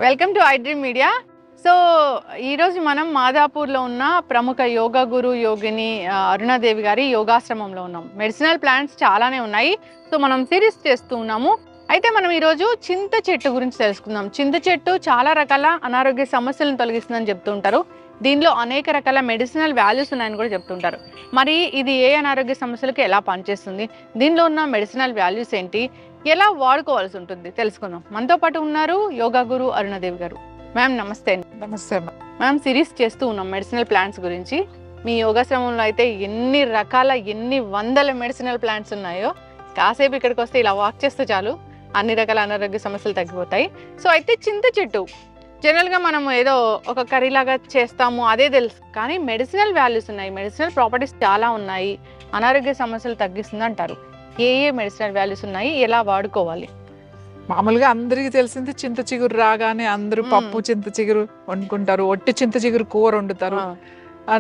Welcome to I dream media. So ఈరోజు మనం మాదాపూర్లో ఉన్న ప్రముఖ యోగా గురు యోగిని అరుణాదేవి గారి యోగాశ్రమంలో ఉన్నాం. మెడిసినల్ ప్లాంట్స్ చాలానే ఉన్నాయి. సో మనం సిరీస్ చేస్తూ ఉన్నాము. అయితే మనం ఈరోజు చింత చెట్టు గురించి తెలుసుకుందాం. చింత చెట్టు చాలా రకాల అనారోగ్య సమస్యలను తొలగిస్తుందని చెప్తూ ఉంటారు. దీనిలో అనేక రకాల మెడిసినల్ వాల్యూస్ ఉన్నాయని కూడా చెప్తుంటారు. మరి ఇది ఏ అనారోగ్య సమస్యలకు ఎలా పనిచేస్తుంది, దీనిలో ఉన్న మెడిసినల్ వాల్యూస్ ఏంటి, ఎలా వాడుకోవాల్సి ఉంటుంది తెలుసుకుందాం. మనతో పాటు ఉన్నారు యోగా గురు అరుణాదేవి గారు. మ్యామ్ నమస్తే అండి. నమస్తే మ్యామ్, సిరీస్ చేస్తూ ఉన్నాం మెడిసినల్ ప్లాంట్స్ గురించి. మీ యోగాశ్రమంలో అయితే ఎన్ని వందల మెడిసినల్ ప్లాంట్స్ ఉన్నాయో, కాసేపు ఇక్కడికి వస్తే ఇలా వాక్ చేస్తే చాలు అన్ని రకాల అనారోగ్య సమస్యలు తగ్గిపోతాయి. సో అయితే చింత చెట్టు జనరల్గా మనం ఏదో ఒక కర్రీ లాగా చేస్తాము అదే తెలుసు, కానీ మెడిసినల్ వాల్యూస్ ఉన్నాయి, మెడిసినల్ ప్రాపర్టీస్ చాలా ఉన్నాయి, అనారోగ్య సమస్యలు తగ్గిస్తుంది అంటారు. ఏ మెడిసినల్ వాల్యూస్ ఉన్నాయి, ఎలా వాడుకోవాలి? మామూలుగా అందరికి తెలిసింది చింత చిగురు రాగానే అందరూ పప్పు చింత చిగురు వండుకుంటారు, ఒట్టి చింత చిగురు కూర వండుతారు.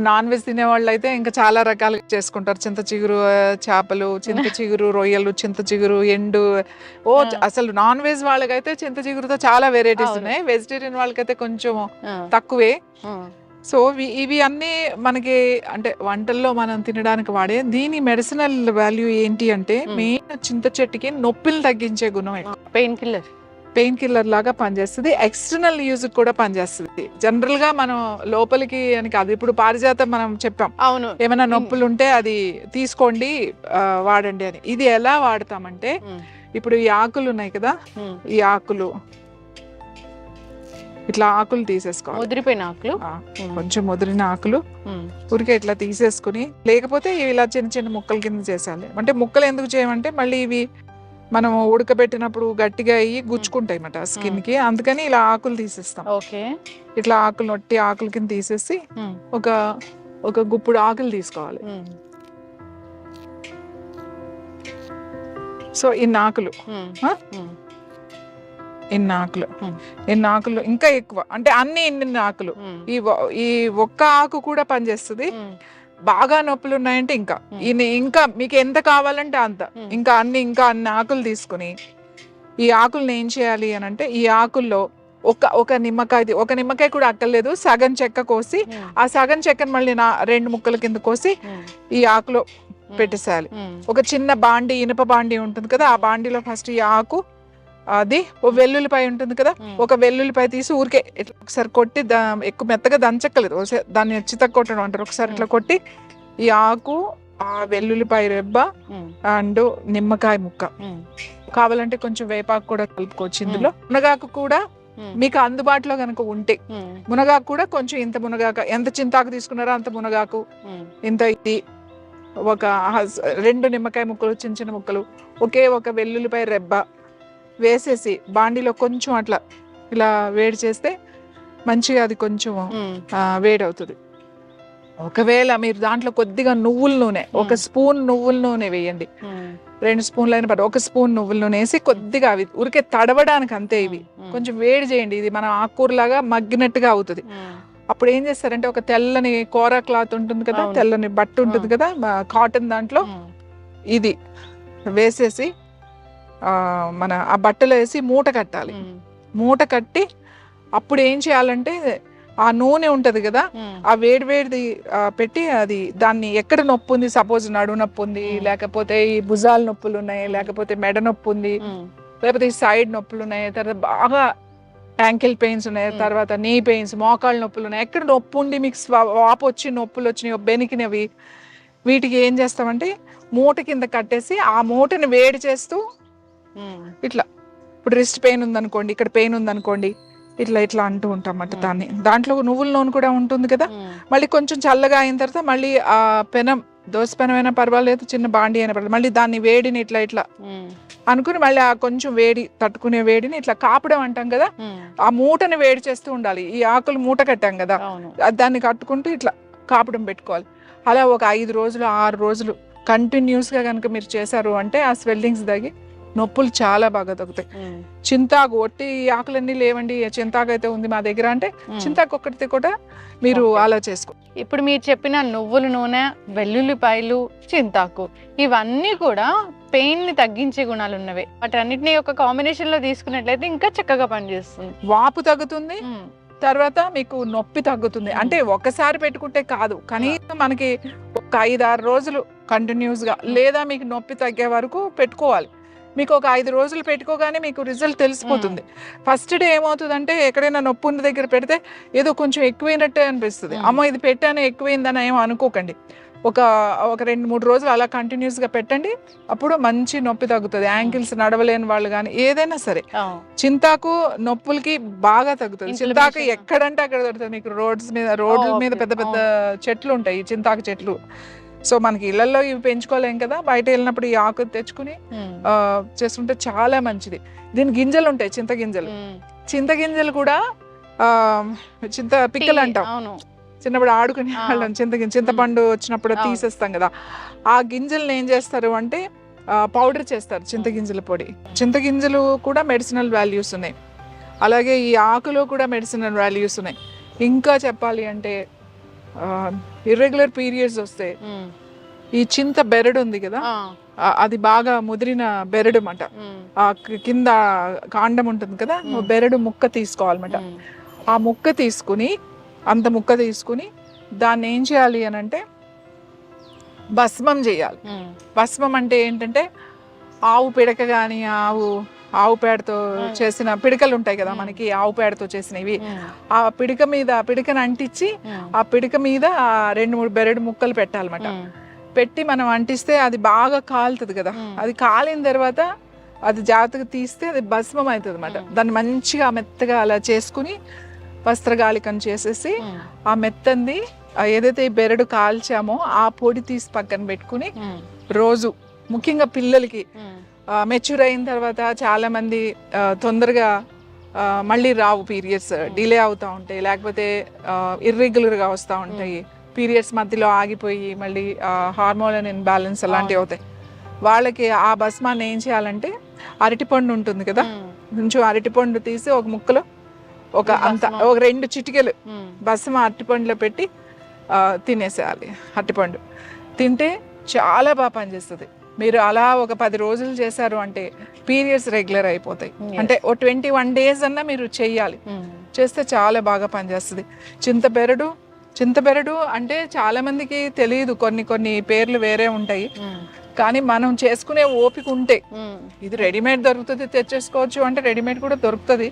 నాన్ వెజ్ తినే వాళ్ళు అయితే ఇంకా చాలా రకాలుగా చేసుకుంటారు. చింత చిగురు చేపలు, చింత చిగురు రొయ్యలు, చింత చిగురు ఎండు. అసలు నాన్ వెజ్ వాళ్ళకైతే చింత చిగురుతో చాలా వెరైటీస్ ఉన్నాయి. వెజిటేరియన్ వాళ్ళకైతే కొంచెం తక్కువే. సో ఇవి అన్నీ మనకి అంటే వంటల్లో మనం తినడానికి వాడే. దీని మెడిసినల్ వాల్యూ ఏంటి అంటే మెయిన్ చింత చెట్టుకి నొప్పిని తగ్గించే గుణం, పెయిన్ కిల్లర్ లాగా పనిచేస్తుంది. ఎక్స్టర్నల్ యూజ్ కూడా పనిచేస్తుంది. జనరల్ గా మనం లోపలికి అని కాదు. ఇప్పుడు పారిజాతం మనం చెప్పాం, అవును, ఏమైనా నొప్పులు ఉంటే అది తీసుకోండి వాడండి అని. ఇది ఎలా వాడతామంటే, ఇప్పుడు ఈ ఆకులు ఉన్నాయి కదా, ఈ ఆకులు ఇట్లా ఆకులు తీసేసుకోవాలి. ముదిరిపోయిన ఆకులు, కొంచెం ముదిరిన ఆకులు ఊరికే ఇట్లా తీసేసుకుని, లేకపోతే ఇలా చిన్న చిన్న ముక్కల కింద చేసాలి. అంటే ముక్కలు ఎందుకు చేయమంటే మళ్ళీ ఇవి మనం ఉడకబెట్టినప్పుడు గట్టిగా అయ్యి గుచ్చుకుంటాయి అన్నమాట స్కిన్ కి. అందుకని ఇలా ఆకులు తీసేస్తాం. ఇట్లా ఆకులు నొట్టి ఆకుల కింద తీసేసి ఒక గుప్పుడు ఆకులు తీసుకోవాలి. సో ఇన్ని ఆకులు ఇంకా ఎక్కువ, అంటే అన్ని ఇన్ని ఆకులు. ఈ ఒక్క ఆకు కూడా పనిచేస్తుంది. బాగా నొప్పులు ఉన్నాయంటే ఇంకా మీకు ఎంత కావాలంటే అంత, ఇంకా అన్ని ఆకులు తీసుకుని, ఈ ఆకుల్ని ఏం చేయాలి అని అంటే, ఈ ఆకుల్లో ఒక నిమ్మకాయ కూడా అక్కర్లేదు, సగం చెక్క కోసి, ఆ సగం చెక్కను మళ్ళీ 2 ముక్కల కింద కోసి ఈ ఆకులో పెట్టేసేయాలి. ఒక చిన్న బాండి, ఇనుప బాండి ఉంటుంది కదా, ఆ బాండీలో ఫస్ట్ ఈ ఆకు, అది ఓ వెల్లుల్లిపాయ ఉంటుంది కదా, ఒక వెల్లుల్లిపాయ తీసి ఊరికే ఇట్లా ఒకసారి కొట్టి, ఎక్కువ మెత్తగా దంచక్కలేదు, దాన్ని చితక కొట్టడం అంటారు. ఒకసారి ఇట్లా కొట్టి ఈ ఆకు, ఆ వెల్లుల్లిపాయ రెబ్బ అండ్ నిమ్మకాయ ముక్క, కావాలంటే కొంచెం వేపాకు కూడా కలుపుకోవచ్చు ఇందులో. మునగాకు కూడా మీకు అందుబాటులో కనుక ఉంటే, మునగాకు కూడా కొంచెం, ఇంత మునగాకు, ఎంత చింతాకు తీసుకున్నారో అంత మునగాకు, ఇంత ఇది, ఒక 2 నిమ్మకాయ ముక్కలు, చిన్న చిన్న ముక్కలు, ఒక వెల్లుల్లిపాయ రెబ్బ వేసేసి బాండీలో కొంచెం అట్లా ఇలా వేడి చేస్తే మంచిగా అది కొంచెం వేడి అవుతుంది. ఒకవేళ మీరు దాంట్లో కొద్దిగా నువ్వుల నూనె, 1 స్పూన్ నువ్వుల నూనె వేయండి, 2 స్పూన్లు అయిన పట్టు, 1 స్పూన్ నువ్వుల నూనె వేసి కొద్దిగా అవి ఊరికే తడవడానికి అంతే, ఇవి కొంచెం వేడి చేయండి. ఇది మనం ఆకుకూరలాగా మగ్గినట్టుగా అవుతుంది. అప్పుడు ఏం చేస్తారంటే, ఒక తెల్లని కోరా క్లాత్ ఉంటుంది కదా, తెల్లని బట్ట ఉంటుంది కదా, కాటన్, దాంట్లో ఇది వేసేసి మన ఆ బట్టలో వేసి మూట కట్టాలి. మూట కట్టి అప్పుడు ఏం చేయాలంటే, ఆ నూనె ఉంటది కదా, ఆ వేడిది పెట్టి, అది దాన్ని ఎక్కడ నొప్పి ఉంది, సపోజ్ నడు నొప్పి ఉంది, లేకపోతే ఈ భుజాల నొప్పులు ఉన్నాయి, లేకపోతే మెడ నొప్పి ఉంది, లేకపోతే ఈ సైడ్ నొప్పులు ఉన్నాయి, తర్వాత బాగా యాంకిల్ పెయిన్స్ ఉన్నాయి, తర్వాత నీ పెయిన్స్, మోకాళ్ళ నొప్పులు ఉన్నాయి, ఎక్కడ నొప్పి ఉండి మీకు వాపు వచ్చి నొప్పులు వచ్చినాయి, బెనికినవి, వీటికి ఏం చేస్తామంటే మూట కింద కట్టేసి ఆ మూటని వేడి చేస్తూ ఇట్లా, ఇప్పుడు రిస్ట్ పెయిన్ ఉందనుకోండి, ఇక్కడ పెయిన్ ఉందనుకోండి, ఇట్లా అంటూ ఉంటాం అన్నమాట. దాంట్లో నువ్వుల నూనె కూడా ఉంటుంది కదా. మళ్ళీ కొంచెం చల్లగా అయిన తర్వాత మళ్ళీ ఆ పెనం, దోశ పెనం అయినా పర్వాలేదు, చిన్న బాండి అయినా పర్వాలేదు, మళ్ళీ దాన్ని వేడిని ఇట్లా అనుకుని మళ్ళీ ఆ కొంచెం వేడి తట్టుకునే వేడిని ఇట్లా కాపడం అంటాం కదా, ఆ మూటని వేడి చేస్తూ ఉండాలి. ఈ ఆకులు మూట కట్టాం కదా, దాన్ని కట్టుకుంటూ ఇట్లా కాపడం పెట్టుకోవాలి. అలా ఒక 5 రోజులు 6 రోజులు కంటిన్యూస్ గా కనుక మీరు చేశారు అంటే, ఆ స్వెల్లింగ్స్ తగ్గి నొప్పులు చాలా బాగా తగ్గుతాయి. చింతాకు ఒట్టి ఆకులన్నీ లేవండి, చింతాకు అయితే ఉంది మా దగ్గర అంటే చింతాకు ఒక్కటి కూడా మీరు అలా చేసుకో. ఇప్పుడు మీరు చెప్పిన నువ్వుల నూనె, వెల్లుల్లిపాయలు, చింతాకు ఇవన్నీ కూడా పెయిన్ ని తగ్గించే గుణాలు ఉన్నవి. వాటన్నిటిని ఒక కాంబినేషన్ లో తీసుకున్నట్లయితే ఇంకా చక్కగా పనిచేస్తుంది. వాపు తగ్గుతుంది, తర్వాత మీకు నొప్పి తగ్గుతుంది. అంటే ఒక్కసారి పెట్టుకుంటే కాదు, కనీసం మనకి ఒక 5-6 రోజులు కంటిన్యూస్ గా, లేదా మీకు నొప్పి తగ్గే వరకు పెట్టుకోవాలి. మీకు ఒక 5 రోజులు పెట్టుకోగానే మీకు రిజల్ట్ తెలిసిపోతుంది. ఫస్ట్ డే ఏమవుతుందంటే ఎక్కడైనా నొప్పి ఉన్న దగ్గర పెడితే ఏదో కొంచెం ఎక్కువైనట్టే అనిపిస్తుంది. అమ్మో ఇది పెట్టాను ఎక్కువైందని ఏమో అనుకోకండి. ఒక 2-3 రోజులు అలా కంటిన్యూస్ గా పెట్టండి, అప్పుడు మంచి నొప్పి తగ్గుతుంది. యాంకిల్స్ నడవలేని వాళ్ళు కానీ ఏదైనా సరే చింతాకు నొప్పులకి బాగా తగ్గుతుంది. చింతాకు ఎక్కడంటే అక్కడ దొరుకుతుంది మీకు. రోడ్ల మీద పెద్ద పెద్ద చెట్లు ఉంటాయి, చింతాకు చెట్లు. సో మనకి ఇళ్లలో ఇవి పెంచుకోలేం కదా, బయట వెళ్ళినప్పుడు ఈ ఆకు తెచ్చుకుని చేసుకుంటే చాలా మంచిది. దీని గింజలు ఉంటాయి, చింతగింజలు కూడా పిక్కలు అంటాం. చిన్నప్పుడు ఆడుకునే వాళ్ళం చింతపండు వచ్చినప్పుడు తీసేస్తాం కదా, ఆ గింజలను ఏం చేస్తారు అంటే పౌడర్ చేస్తారు, చింతగింజల పొడి. చింతగింజలు కూడా మెడిసినల్ వాల్యూస్ ఉన్నాయి, అలాగే ఈ ఆకులో కూడా మెడిసినల్ వాల్యూస్ ఉన్నాయి. ఇంకా చెప్పాలి అంటే ఇర్రెగ్యులర్ పీరియడ్స్ వస్తే ఈ చింత బెరడు ఉంది కదా, అది బాగా ముదిరిన బెరడు అన్నమాట. ఆ కింద కాండం ఉంటుంది కదా, బెరడు ముక్క తీసుకోవాలన్నమాట. ఆ ముక్క తీసుకుని దాన్ని ఏం చేయాలి అని అంటే భస్మం చేయాలి. భస్మం అంటే ఏంటంటే ఆవు పిడక కానీ ఆవు పేడతో చేసిన పిడకలు ఉంటాయి కదా మనకి, ఆవు పేడతో చేసినవి. ఆ పిడకను అంటించి ఆ పిడక మీద 2-3 బెరడు ముక్కలు పెట్టాలన్నమాట. పెట్టి మనం అంటిస్తే అది బాగా కాలుతుంది కదా, అది కాలిన తర్వాత అది జాగ్రత్తగా తీస్తే అది భస్మం అవుతుంది అన్నమాట. దాన్ని మంచిగా మెత్తగా అలా చేసుకుని వస్త్రగాళికం చేసేసి ఆ మెత్తంది ఏదైతే ఈ బెరడు కాల్చామో ఆ పొడి తీసి పక్కన పెట్టుకుని రోజు, ముఖ్యంగా పిల్లలకి మెచ్యూర్ అయిన తర్వాత చాలా మంది తొందరగా మళ్ళీ రావు, పీరియడ్స్ డిలే అవుతూ ఉంటాయి, లేకపోతే ఇర్రెగ్యులర్గా వస్తూ ఉంటాయి, పీరియడ్స్ మధ్యలో ఆగిపోయి మళ్ళీ హార్మోన్ ఇన్బ్యాలెన్స్ అలాంటివి అవుతాయి. వాళ్ళకి ఆ భస్మాన్ని ఏం చేయాలంటే అరటిపండు ఉంటుంది కదా, కొంచెం అరటిపండు తీసి ఒక ముక్కలో ఒక 2 చిటికెలు భస్మ అరటిపండులో పెట్టి తినేసేయాలి. అరటిపండు తింటే చాలా బాగా పనిచేస్తుంది. మీరు అలా ఒక 10 రోజులు చేశారు అంటే పీరియడ్స్ రెగ్యులర్ అయిపోతాయి. అంటే ఓ 21 days అన్నా మీరు చెయ్యాలి, చేస్తే చాలా బాగా పనిచేస్తుంది. చింతబెరడు అంటే చాలా మందికి తెలియదు, కొన్ని పేర్లు వేరే ఉంటాయి. కానీ మనం చేసుకునే ఓపిక ఉంటే, ఇది రెడీమేడ్ దొరుకుతుంది తెచ్చేసుకోవచ్చు అంటే రెడీమేడ్ కూడా దొరుకుతుంది.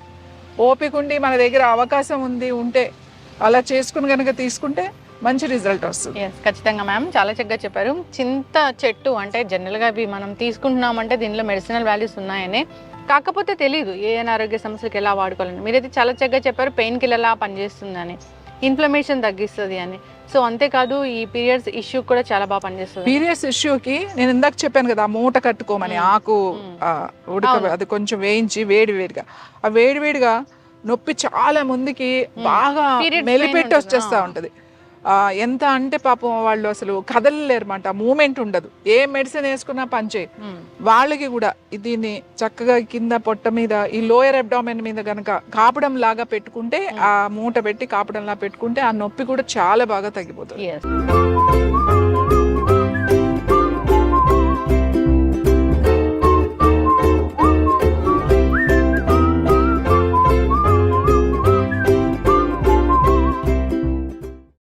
ఓపిక ఉండి మన దగ్గర అవకాశం ఉంటే అలా చేసుకుని కనుక తీసుకుంటే మంచి రిజల్ట్ వస్తుంది. ఖచ్చితంగా మ్యామ్, చాలా చక్కగా చెప్పారు. చింత చెట్టు అంటే జనరల్గా అవి మనం తీసుకుంటున్నామంటే దీనిలో మెడిసినల్ వాల్యూస్ ఉన్నాయని, కాకపోతే తెలియదు ఏ అనారోగ్య సమస్యలకు ఎలా వాడుకోవాలని. మీరైతే చాలా చక్కగా చెప్పారు, పెయిన్ కిల్లర్ ఎలా పనిచేస్తుందని, ఇన్ఫ్లమేషన్ తగ్గిస్తుంది అని. సో అంతేకాదు ఈ పీరియడ్స్ ఇష్యూ కూడా చాలా బాగా పనిచేస్తుంది. పీరియడ్స్ ఇష్యూకి నేను ఇందాక చెప్పాను కదా, మూట కట్టుకోమని ఆకు అది కొంచెం వేయించి వేడివేడిగా, ఆ వేడివేడిగా నొప్పి చాలా ముందుకి బాగా మెలిపెట్టి వచ్చేస్తా ఉంటది. ఎంత అంటే పాపం వాళ్ళు అసలు కదలలేరన్నమాట, మూమెంట్ ఉండదు, ఏ మెడిసిన్ వేసుకున్నా పనిచేయి. వాళ్ళకి కూడా దీన్ని చక్కగా కింద పొట్ట మీద ఈ లోయర్ అబ్డామిన్ మీద కనుక కాపడం లాగా పెట్టుకుంటే, ఆ మూట పెట్టి కాపడం లాగా పెట్టుకుంటే ఆ నొప్పి కూడా చాలా బాగా తగ్గిపోతుంది.